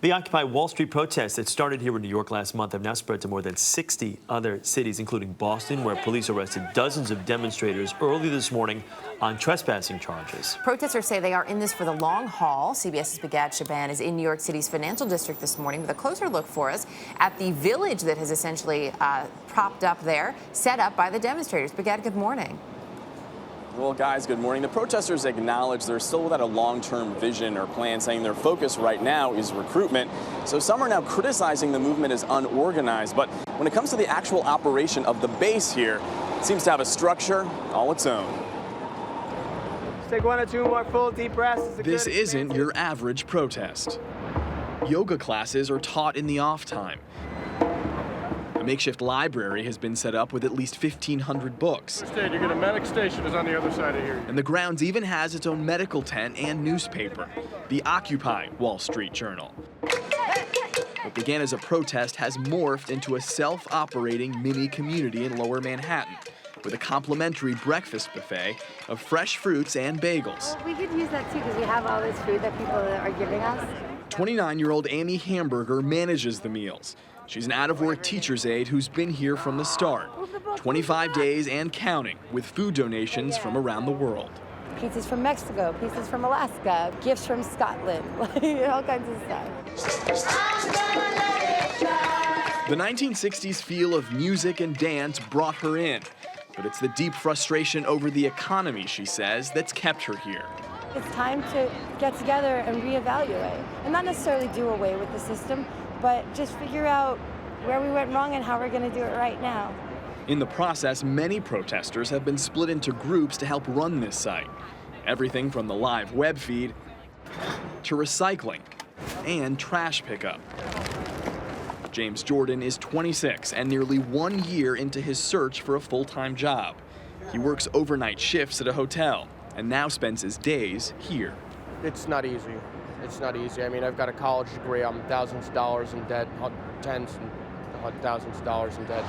The Occupy Wall Street protests that started here in New York last month have now spread to more than 60 other cities, including Boston, where police arrested dozens of demonstrators early this morning on trespassing charges. Protesters say they are in this for the long haul. CBS's Bigad Shaban is in New York City's financial district this morning with a closer look for us at the village that has essentially propped up there, set up by the demonstrators. Bigad, good morning. Well, guys, good morning. The protesters acknowledge they're still without a long-term vision or plan, saying their focus right now is recruitment. So some are now criticizing the movement as unorganized. But when it comes to the actual operation of the base here, it seems to have a structure all its own. Let's take 1 or 2 more full deep breaths. This isn't your average protest. Yoga classes are taught in the off time. A makeshift library has been set up with at least 1,500 books. You get a medic station is on the other side of here. And the grounds even has its own medical tent and newspaper, the Occupy Wall Street Journal. What began as a protest has morphed into a self-operating mini community in Lower Manhattan, with a complimentary breakfast buffet of fresh fruits and bagels. Well, we could use that too because we have all this food that people are giving us. 29-year-old Amy Hamburger manages the meals. She's an out-of-work teacher's aide who's been here from the start. 25 days and counting, with food donations from around the world. Pizzas from Mexico, pizzas from Alaska, gifts from Scotland, all kinds of stuff. The 1960s feel of music and dance brought her in, but it's the deep frustration over the economy, she says, that's kept her here. It's time to get together and reevaluate, and not necessarily do away with the system, but just figure out where we went wrong and how we're going to do it right now. In the process, many protesters have been split into groups to help run this site. Everything from the live web feed to recycling and trash pickup. James Jordan is 26 and nearly 1 year into his search for a full-time job. He works overnight shifts at a hotel and now spends his days here. It's not easy. It's not easy. I mean, I've got a college degree. I'm thousands of dollars in debt, tens and thousands of dollars in debt.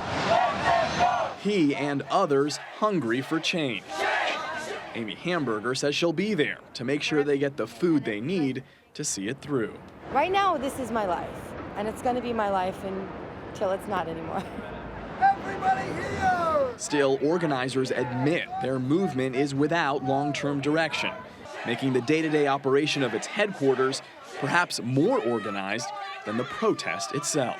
He and others hungry for change. Amy Hamburger says she'll be there to make sure they get the food they need to see it through. Right now, this is my life, and it's going to be my life until it's not anymore. Everybody here! Still, organizers admit their movement is without long-term direction, making the day-to-day operation of its headquarters perhaps more organized than the protest itself.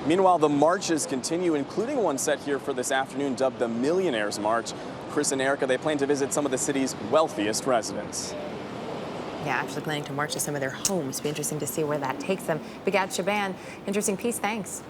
Meanwhile, the marches continue, including one set here for this afternoon dubbed the Millionaires March. Chris and Erica, they plan to visit some of the city's wealthiest residents. Yeah, actually planning to march to some of their homes. Be interesting to see where that takes them. Bigad Shaban, interesting piece. Thanks.